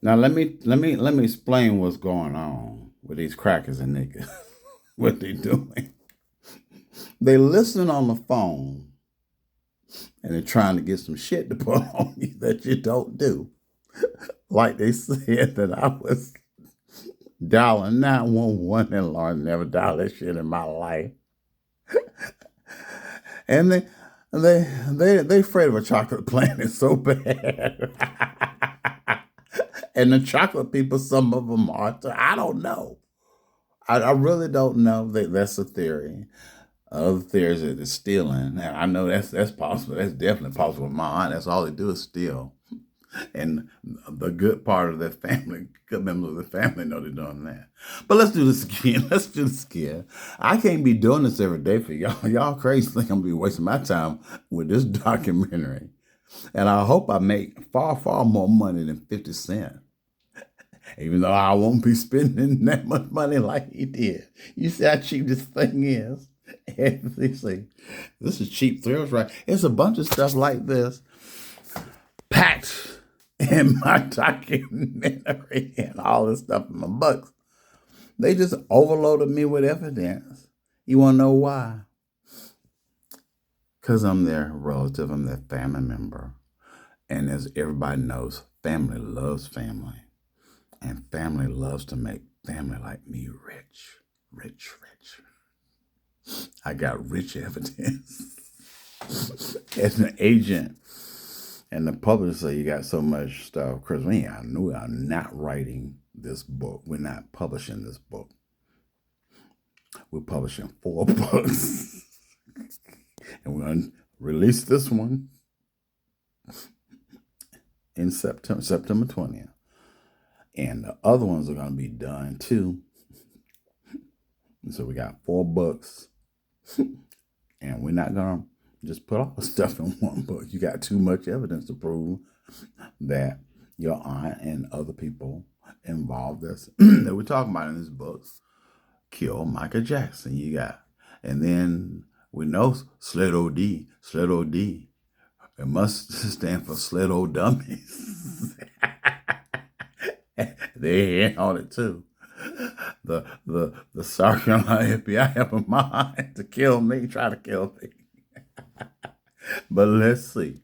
Now let me explain what's going on with these crackers and niggas. What they doing? They listen on the phone and they're trying to get some shit to put on you that you don't do. Like they said that I was dialing 911 and Lauren never dialed that shit in my life. And they afraid of a chocolate planet so bad. And the chocolate people, some of them are. I don't know. I really don't know. That's a theory. Other theories are the stealing. And I know that's possible. That's definitely possible. My aunt, that's all they do is steal. And the good part of their family, good members of the family know they're doing that. But let's do this again. Let's do this again. I can't be doing this every day for y'all. Y'all crazy think I'm gonna be wasting my time with this documentary. And I hope I make far, far more money than 50 Cent. Even though I won't be spending that much money like he did. You see how cheap this thing is? And they say, this is cheap thrills, right? It's a bunch of stuff like this packed in my documentary and all this stuff in my books. They just overloaded me with evidence. You want to know why? Because I'm their relative, I'm their family member. And as everybody knows, family loves family. And family loves to make family like me rich, rich, rich. I got rich evidence. As an agent and the publisher, you got so much stuff. Chris, we are not writing this book. We're not publishing this book. We're publishing 4 books. And we're going to release this one in September 20th. And the other ones are going to be done too. And so we got 4 books. And we're not going to just put all the stuff in one book. You got too much evidence to prove that your aunt and other people involved that we're talking about in this book killed Michael Jackson. You got, and then we know Sled OD. Sled OD. It must stand for Sled Old Dummies. They in on it too. The South Carolina FBI have a mind to kill me, try to kill me. But let's see.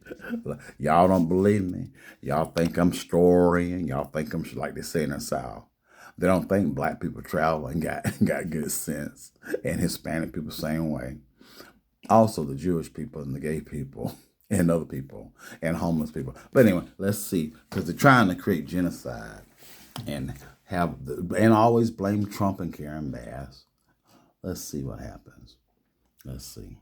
Y'all don't believe me. Y'all think I'm storying. Y'all think I'm like they say in the South. They don't think black people travel and got good sense. And Hispanic people same way. Also the Jewish people and the gay people and other people and homeless people. But anyway, let's see. Because they're trying to create genocide and and always blame Trump and Karen Bass. Let's see what happens. Let's see.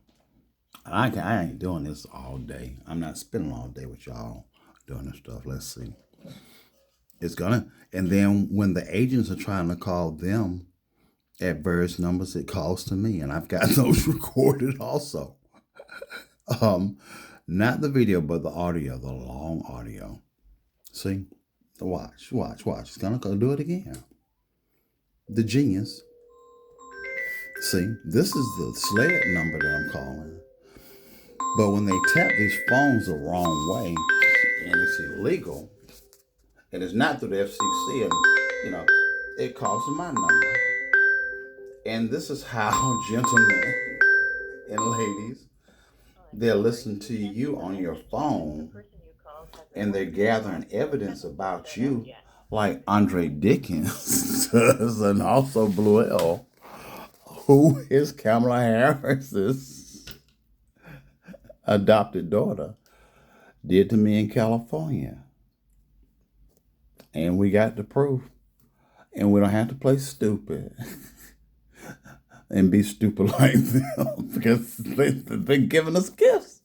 I ain't doing this all day. I'm not spending all day with y'all doing this stuff. Let's see. It's gonna, and then when the agents are trying to call them at various numbers, it calls to me, and I've got those recorded also. Um, Not the video, but the audio, the long audio. See, watch. It's gonna go do it again. The genius. See, this is the Sled number that I'm calling. But when they tap these phones the wrong way, and it's illegal, and it's not through the FCC, and it calls to my number. And this is how gentlemen and ladies, they're listening to you on your phone, and they're gathering evidence about you, like Andre Dickens does, and also Blue L, who is Kamala Harris's adopted daughter, did to me in California. And we got the proof. And we don't have to play stupid and be stupid like them because they've been giving us gifts.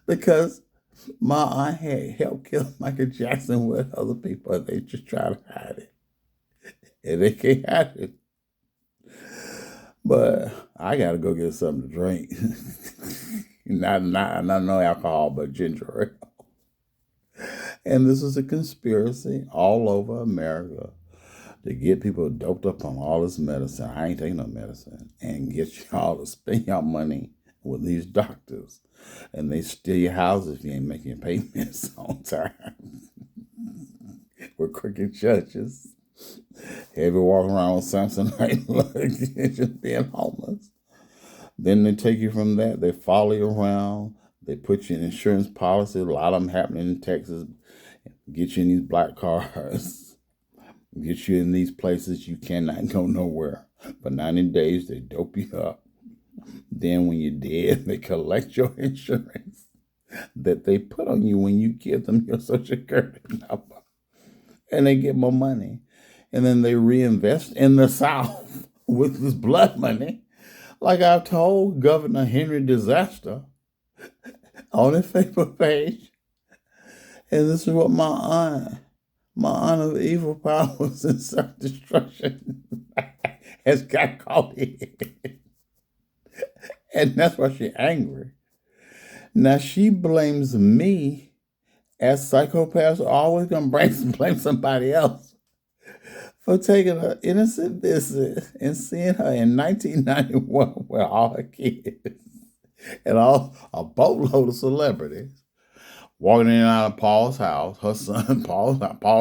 Because my aunt had helped kill Michael Jackson with other people, and they just try to hide it. And they can't hide it. But I gotta go get something to drink. not no alcohol, but ginger ale. And this is a conspiracy all over America to get people doped up on all this medicine. I ain't taking no medicine. And get y'all to spend your money with these doctors. And they steal your houses if you ain't making your payments on time. with crooked judges. Heavy walking around with Samsonite luggage, just being homeless. Then they take you from that. They follow you around. They put you in insurance policy. A lot of them happening in Texas. Get you in these black cars. Get you in these places you cannot go nowhere. For 90 days, they dope you up. Then when you're dead, they collect your insurance that they put on you when you give them your Social Security number. And they get more money. And then they reinvest in the South with this blood money. Like I've told Governor Henry Disaster on his Facebook page. And this is what my aunt of evil powers and self-destruction has got caught in. And that's why she's angry. Now she blames me, as psychopaths are always going to blame somebody else, for taking her innocent visit and seeing her in 1991 with all her kids and a boatload of celebrities walking in and out of Paul's house, her son Paul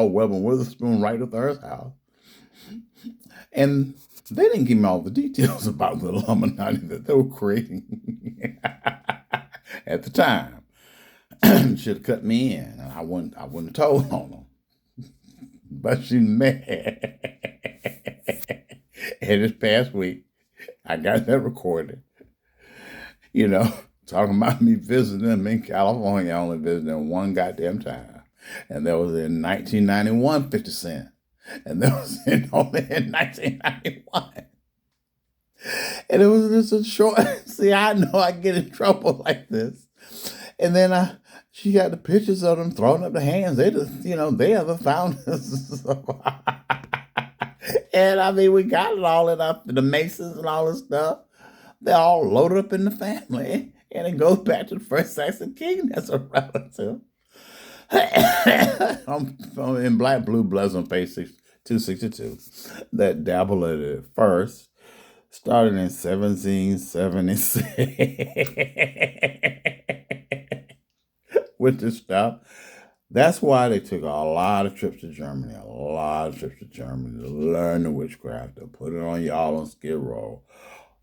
Weber Witherspoon right at her house. And they didn't give me all the details about the Illuminati that they were creating at the time. Should have cut me in, and I wouldn't have told on them. But she's mad. And this past week, I got that recorded. Talking about me visiting them in California. I only visited them one goddamn time. And that was in 1991, 50 Cent. And that was only in 1991. And it was just a short. See, I know I get in trouble like this. And then she got the pictures of them throwing up the hands. They just, they are the founders. And I mean, we got it all in up, the Masons and all this stuff. They're all loaded up in the family. And it goes back to the first Saxon king that's a relative. I'm in Black Blue Bloods on page 262 that dabbled at it first. Started in 1776 with this stuff. That's why they took a lot of trips to Germany, to learn the witchcraft, to put it on y'all on Skid Row.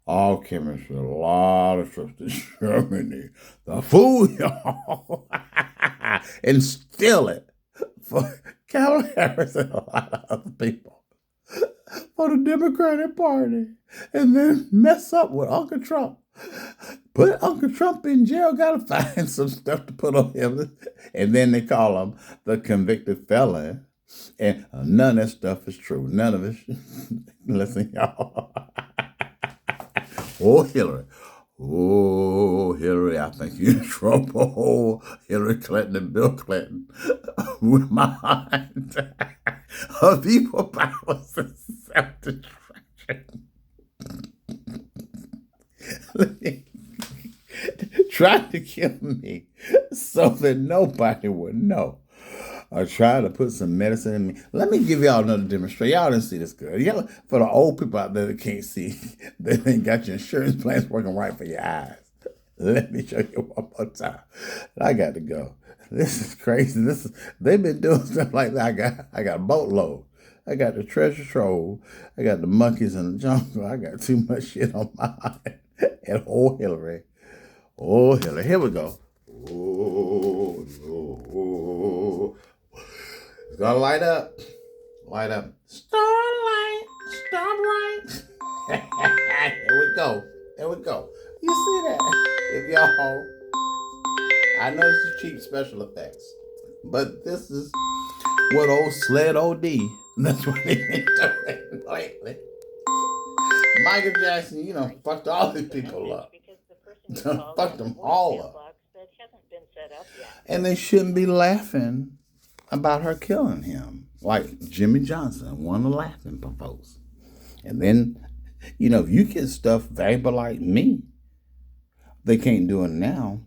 All chemistry, a lot of trips to Germany. The fool y'all and steal it for Kamala Harris and a lot of other people for the Democratic Party, and then mess up with Uncle Trump. Put Uncle Trump in jail, gotta find some stuff to put on him. And then they call him the convicted felon. And none of that stuff is true. None of it. Listen, y'all. Oh, Hillary. Oh, Hillary, I think you're in trouble. Hillary Clinton and Bill Clinton with my mind of evil powers and self-destruction. Trying to kill me so that nobody would know. Or try to put some medicine in me. Let me give y'all another demonstration. Y'all didn't see this good. Y'all, for the old people out there that can't see, they ain't got your insurance plans working right for your eyes. Let me show you one more time. I got to go. This is crazy. They've been doing stuff like that. I got a boatload. I got the treasure trove. I got the monkeys in the jungle. I got too much shit on my mind. And Hillary. Oh, Hillary. Here we go. Oh, no. It's gonna light up. Light up. Starlight. Starlight. Here we go. There we go. You see that? If y'all, I know this is cheap special effects, but this is what old Sled OD. That's what they've been doing lately. Michael Jackson, fucked all these people up. Fucked them all up. And they shouldn't be laughing about her killing him. Like Jimmy Johnson, one of the laughing folks. And then, if you get stuff valuable like me, they can't do it now.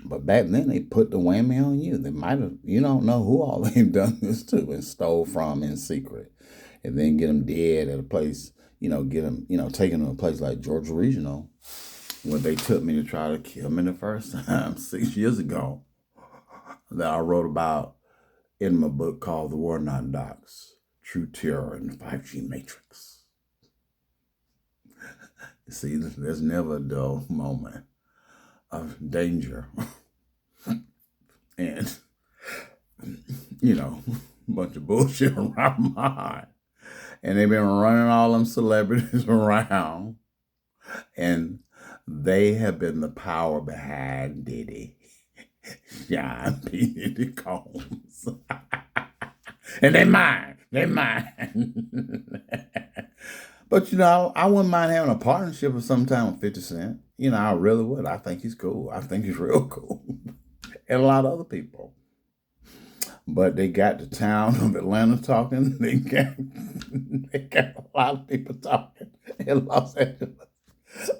But back then, they put the whammy on you. They might have, you don't know who all they've done this to and stole from in secret. And then get them dead at a place, get them, taken to a place like Georgia Regional, where they took me to try to kill me the first time 6 years ago, that I wrote about in my book called The War Not Docs, True Terror in the 5G Matrix. See, there's never a dull moment of danger. And, a bunch of bullshit around my heart. And they've been running all them celebrities around. And they have been the power behind Diddy, John P. Diddy Combs. And they mine. But, I wouldn't mind having a partnership of some time with 50 Cent. I really would. I think he's cool. I think he's real cool. And a lot of other people. But they got the town of Atlanta talking. They got a lot of people talking in Los Angeles.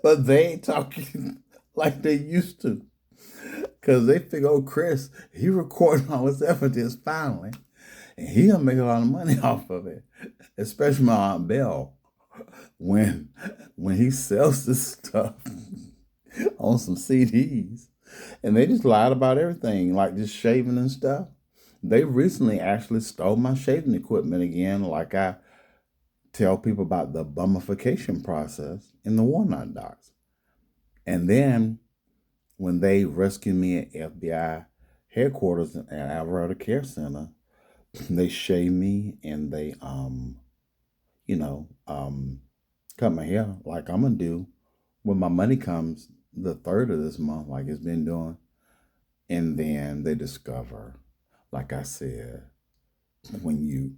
But they ain't talking like they used to. Because they figure, oh, Chris, he recording all his evidence finally. And he gonna make a lot of money off of it. Especially my Aunt Belle. When he sells this stuff on some CDs. And they just lied about everything, like just shaving and stuff. They recently actually stole my shaving equipment again, like I tell people about the bummification process in the Walnut Docs. And then when they rescued me at FBI headquarters at Alvarado Care Center, they shaved me and they, cut my hair like I'm going to do when my money comes the 3rd of this month, like it's been doing. And then they discover, like I said, when you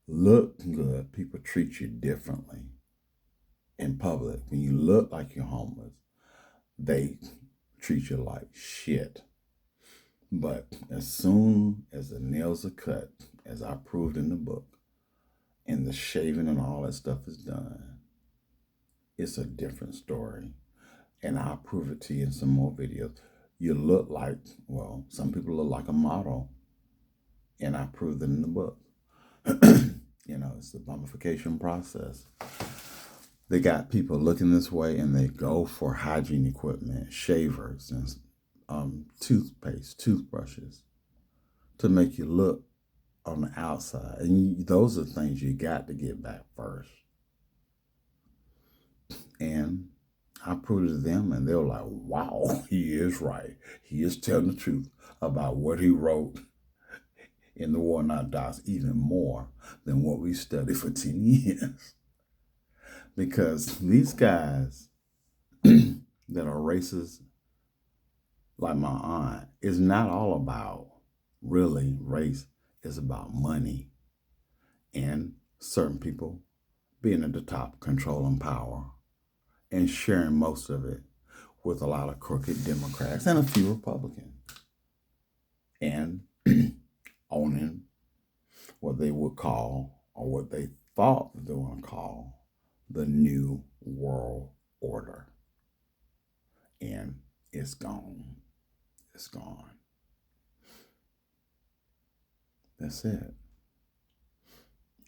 look good, people treat you differently in public. When you look like you're homeless, they treat you like shit. But as soon as the nails are cut, as I proved in the book, and the shaving and all that stuff is done, it's a different story. And I'll prove it to you in some more videos. You look like, well, some people look like a model. And I proved it in the book. It's the bummification process. They got people looking this way and they go for hygiene equipment, shavers, and toothpaste, toothbrushes to make you look on the outside. And those are things you got to get back first. And I proved it to them and they were like, wow, he is right. He is telling the truth about what he wrote in the War Not Docs, even more than what we studied for 10 years. Because these guys that are racist, like my aunt, is not all about really race. It's about money and certain people being at the top, controlling power and sharing most of it with a lot of crooked Democrats and a few Republicans. And owning what they would call, or what they thought they were going to call, the New World Order. And it's gone. It's gone. That's it.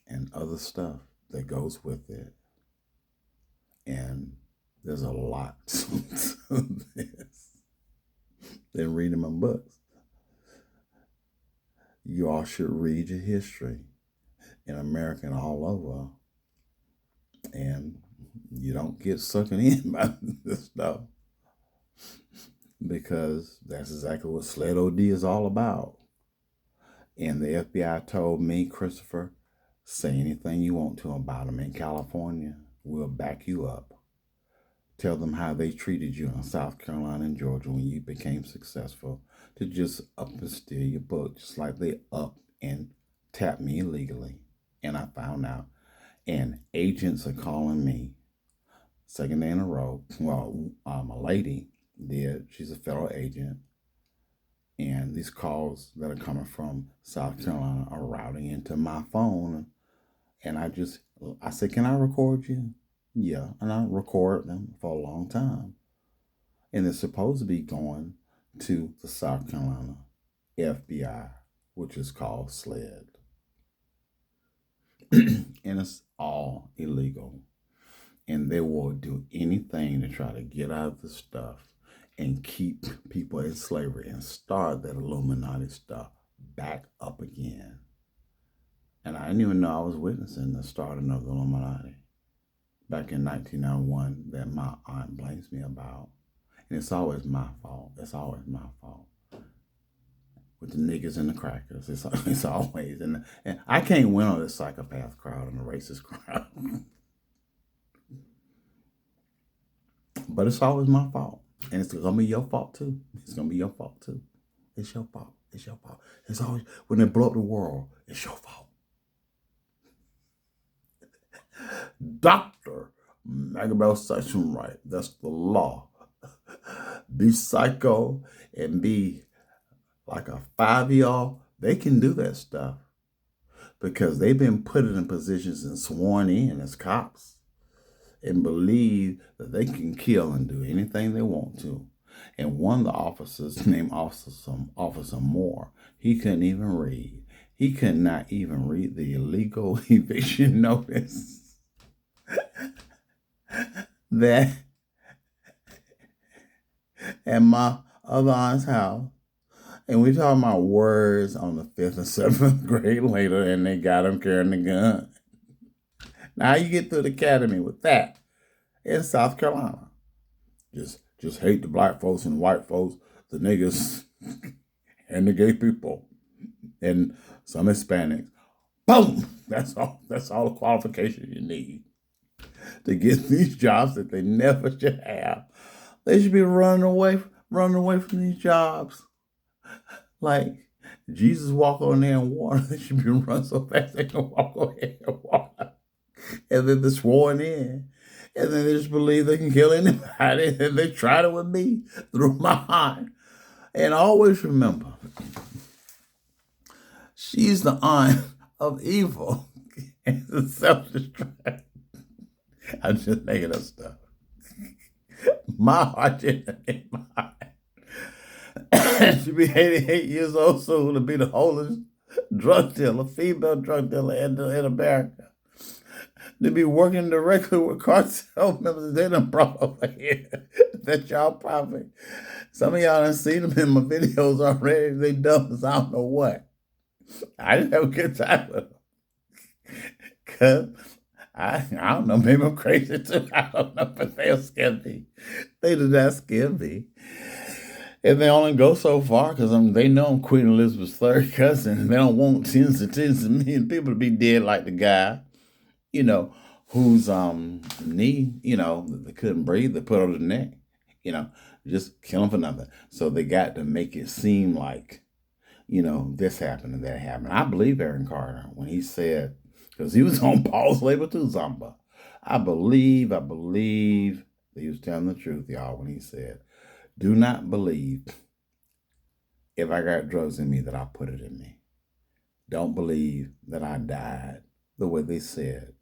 And other stuff that goes with it. And there's a lot to this than reading my books. You all should read your history in America and all over. And you don't get sucked in by this stuff. Because that's exactly what Sled OD is all about. And the FBI told me, Christopher, say anything you want to about them in California. We'll back you up. Tell them how they treated you in South Carolina and Georgia when you became successful, to just up and steal your book, just like they up and tapped me illegally. And I found out. And agents are calling me, second day in a row. Well, a lady did. She's a federal agent. And these calls that are coming from South Carolina are routing into my phone. And I said, can I record you? Yeah. And I record them for a long time. And it's supposed to be going to the South Carolina FBI, which is called Sled. And it's all illegal. And they will do anything to try to get out of the stuff and keep people in slavery and start that Illuminati stuff back up again. And I didn't even know I was witnessing the starting of the Illuminati back in 1991 that my aunt blames me about. And it's always my fault. It's always my fault. With the niggas and the crackers. It's always. And I can't win on this psychopath crowd and the racist crowd. But it's always my fault. And it's going to be your fault too. It's going to be your fault too. It's your fault. It's your fault. It's always, when they blow up the world, it's your fault. Dr. Magabel Section Right. That's the law. Be psycho and be like a 5-year-old. They can do that stuff because they've been put in positions and sworn in as cops and believe that they can kill and do anything they want to. And one of the officers, named Officer Moore, he couldn't even read. He could not even read the illegal eviction notice that at my other aunt's house. And we talking about words on the 5th and 7th grade later, and they got him carrying the gun. Now you get through the academy with that in South Carolina. Just hate the black folks and white folks, the niggas, and the gay people, and some Hispanics. Boom! That's all the qualification you need to get these jobs that they never should have. They should be running away from these jobs. Like Jesus walk on there in water. They should be running so fast they can walk on there in water. And then they're sworn in. And then they just believe they can kill anybody. And they tried it with me through my heart. And always remember, she's the aunt of evil and the self-destruct. I'm just making up stuff. My heart didn't make my heart. She'll be 88 years old soon to be the oldest drug dealer, female drug dealer in America. To be working directly with cartel members they done brought over here. That y'all probably, some of y'all done seen them in my videos already. They dumb as I don't know what. I didn't have a good time with them. Because I don't know, maybe I'm crazy too. I don't know, but they'll scare me. They did not scare me. And they only go so far because they know I'm Queen Elizabeth's third cousin. They don't want tens and million people to be dead like the guy, whose knee, they couldn't breathe. They put on the neck, just kill him for nothing. So they got to make it seem like, this happened and that happened. I believe Aaron Carter when he said, because he was on Paul's label too, Zamba. I believe that he was telling the truth, y'all, when he said, do not believe if I got drugs in me that I put it in me. Don't believe that I died the way they said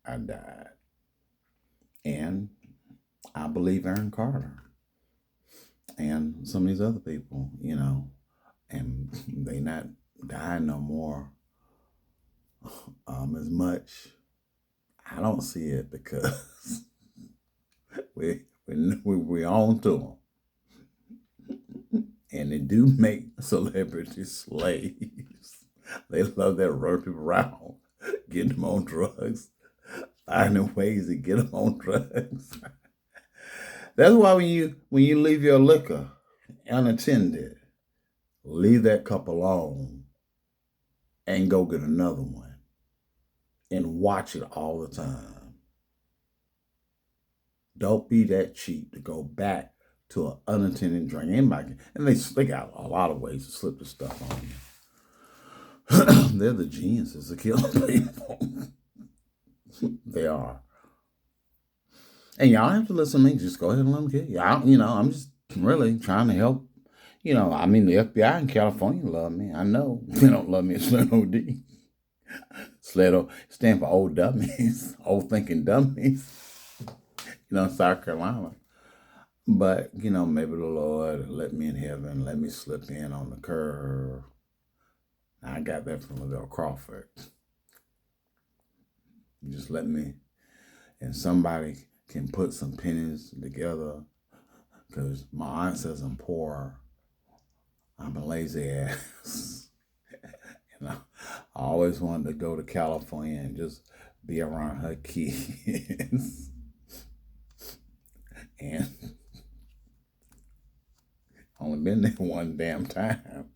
I died. And I believe Aaron Carter and some of these other people, and they not dying no more as much. I don't see it because we on to them. And they do make celebrity slaves. They love that running people around, getting them on drugs, finding ways to get them on drugs. That's why when you leave your liquor unattended, leave that cup alone and go get another one and watch it all the time. Don't be that cheap to go back to an unattended drink. Anybody, and they got a lot of ways to slip the stuff on you. They're the geniuses of killing people. They are. And y'all have to listen to me. Just go ahead and let them kill you. I'm just really trying to help. The FBI in California love me. I know they don't love me at Sled OD. Sled stand for old dummies, old thinking dummies. South Carolina. But, maybe the Lord let me in heaven, let me slip in on the curve. I got that from Lavelle Crawford. Just let me, and somebody can put some pennies together because my aunt says I'm poor. I'm a lazy ass. And I always wanted to go to California and just be around her kids. And only been there one damn time.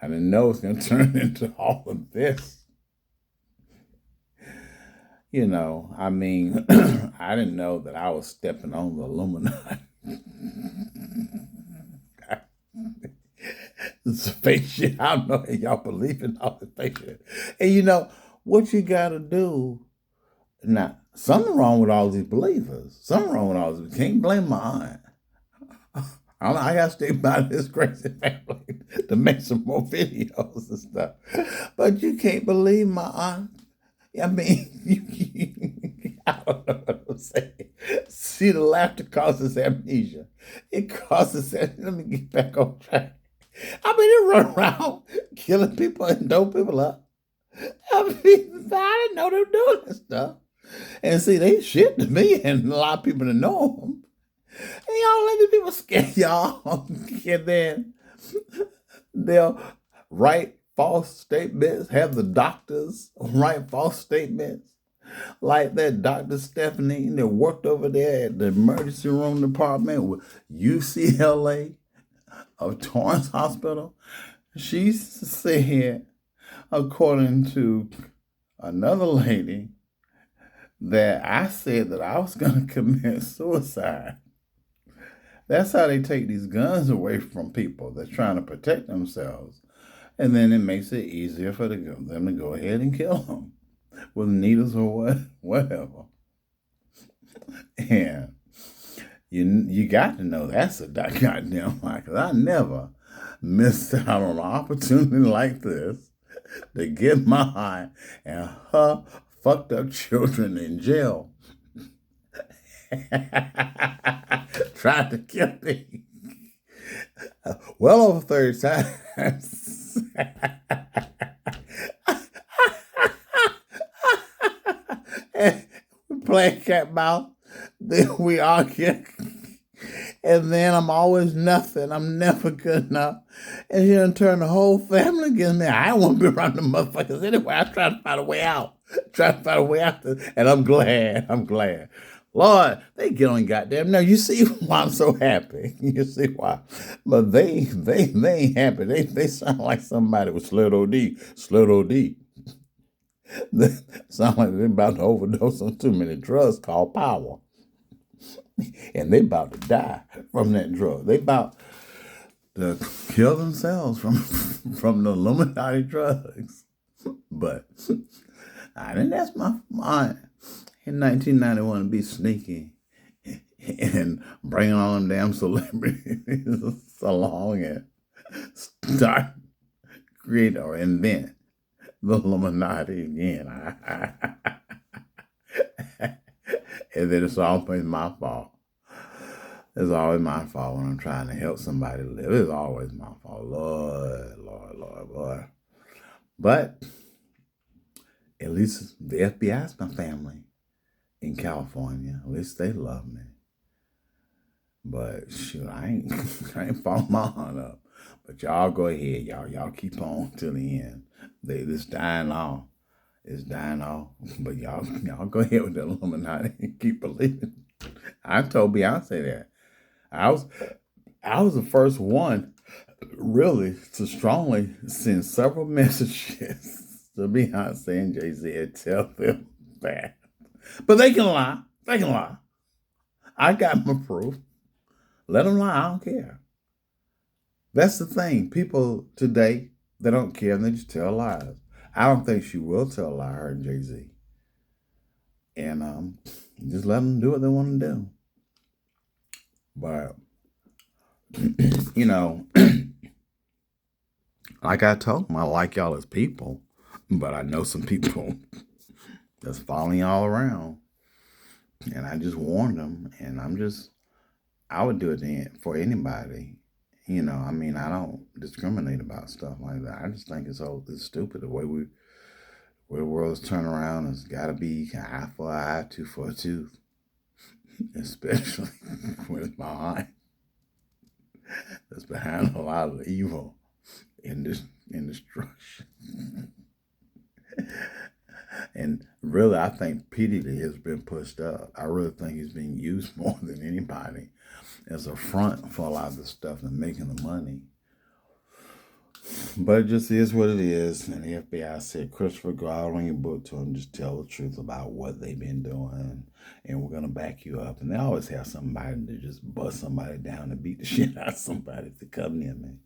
I didn't know it was going to turn into all of this. You know, I mean, I didn't know that I was stepping on the Illuminati. It's fake shit. I don't know if y'all believe in all this fake shit. And you know, what you got to do now, something wrong with all these believers. Something wrong with all this. Can't blame my aunt. I got to stay by this crazy family to make some more videos and stuff. But you can't believe my aunt. I mean, I don't know what I'm saying. See, the laughter causes amnesia. It causes, let me get back on track. I mean, they run around killing people and dope people up. I mean, I didn't know they were doing this stuff. And see, they shit to me and a lot of people that know them. And y'all let these people scare y'all. And then they'll write false statements, have the doctors write false statements. Like that Dr. Stephanie that worked over there at the emergency room department with UCLA of Torrance Hospital. She said, according to another lady, that I said that I was going to commit suicide. That's how they take these guns away from people that's trying to protect themselves. And then it makes it easier for them to go ahead and kill them with needles or whatever. And you got to know that's a goddamn lie, because I never missed out on an opportunity like this to get my and her fucked up children in jail. Tried to kill me. Well over 30 times. And we playing cat and mouse. Then we argue. And then I'm always nothing. I'm never good enough. And she done turn the whole family against me. I don't want to be around the motherfuckers anyway. I try to find a way out. And I'm glad. Lord, they get on goddamn. Now you see why I'm so happy. You see why. But they ain't happy. They sound like somebody with Sled OD. They sound like they're about to overdose on too many drugs called power. And they about to die from that drug. They about to kill themselves from the Illuminati drugs. But I didn't ask my aunt in 1991 to be sneaky and bring all them damn celebrities along and start, create, or invent the Illuminati again. And then it's always my fault. It's always my fault when I'm trying to help somebody live. It's always my fault. Lord. But at least the FBI's my family in California. At least they love me. But shoot, I ain't following my aunt up. But y'all go ahead. Y'all keep on till the end. It's dying off. It's dying off. But y'all go ahead with the Illuminati and keep believing. I told Beyonce that. I was the first one really to strongly send several messages to Beyonce and Jay-Z and tell them that. But they can lie. I got my proof. Let them lie. I don't care. That's the thing. People today, they don't care and they just tell lies. I don't think she will tell a lie, her and Jay-Z. And just let them do what they want to do. But, you know, like I told them, I like y'all as people, but I know some people that's following y'all around. And I just warned them, and I would do it for anybody. You know, I mean, I don't discriminate about stuff like that. I just think it's stupid the way the world's turn around. It's got to be eye for eye, tooth for a tooth, especially with my aunt that's behind a lot of evil in and destruction. And really, I think P. Diddy has been pushed up. I really think he's being used more than anybody as a front for a lot of this stuff and making the money. But it just is what it is. And the FBI said, Christopher, go out on your book tour and just tell the truth about what they've been doing. And we're going to back you up. And they always have somebody to just bust somebody down and beat the shit out of somebody to come near me.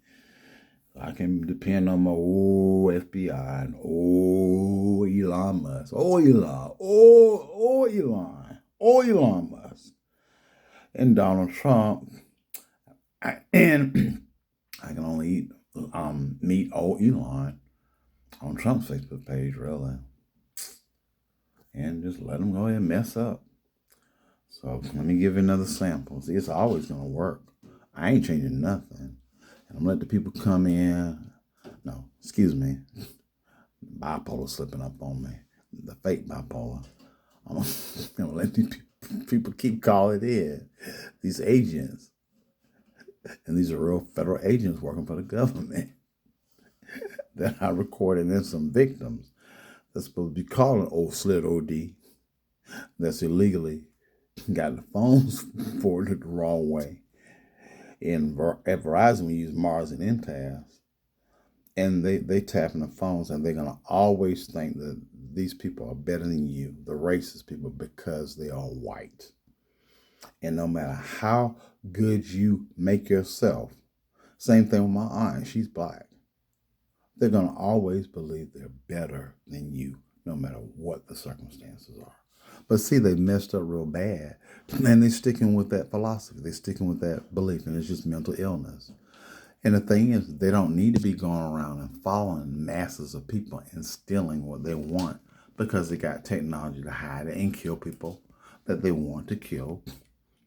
So I can depend on my old FBI and old Elon Musk. Elon Musk. And Donald Trump. And I can only meet old Elon on Trump's Facebook page, really. And just let him go ahead and mess up. So let me give you another sample. See, it's always going to work. I ain't changing nothing. And I'm going to let the people come in. No, excuse me. Bipolar slipping up on me. The fake bipolar. I'm going to let these people keep calling in. These agents. And these are real federal agents working for the government that I recorded in some victims that's supposed to be calling old Sled OD that's illegally got the phones forwarded the wrong way. And at Verizon, we use Mars and MTAS. And they tap in the phones, and they're going to always think that these people are better than you, the racist people, because they are white. And no matter how good you make yourself, same thing with my aunt, she's black. They're going to always believe they're better than you, no matter what the circumstances are. But see, they messed up real bad. And they're sticking with that philosophy. They're sticking with that belief, and it's just mental illness. And the thing is, they don't need to be going around and following masses of people and stealing what they want because they got technology to hide it and kill people that they want to kill.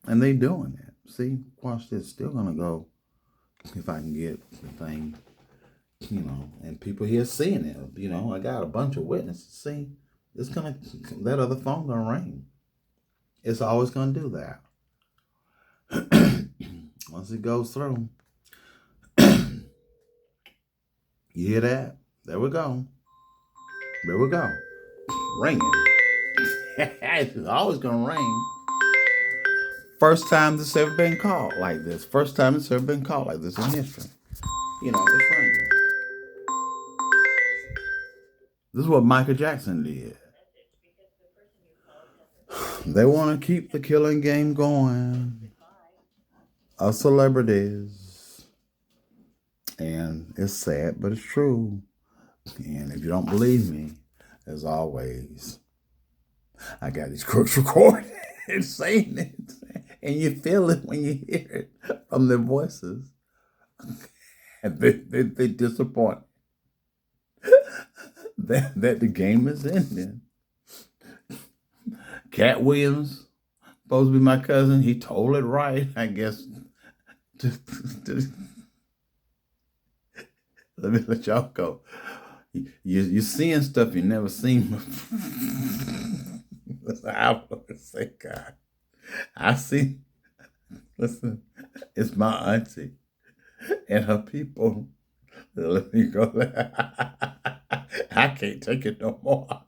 And they doing it. See, watch this. Still going to go if I can get the thing, and people here seeing it. I got a bunch of witnesses. See, it's going to, that other phone going to ring. It's always going to do that. Once it goes through. You hear that? There we go. There we go. Ringing. It's always going to ring. First time this ever been called like this. First time it's ever been called like this in history. It's ringing. This is what Michael Jackson did. They want to keep the killing game going of celebrities. And it's sad, but it's true. And if you don't believe me, as always, I got these crooks recorded and saying it. And you feel it when you hear it from their voices. And they disappoint that the game is ending. Cat Williams, supposed to be my cousin, he told it right, I guess. Let me let y'all go. You're seeing stuff you never seen before. I want to say, God, I see. Listen, it's my auntie and her people. Let me go there. I can't take it no more.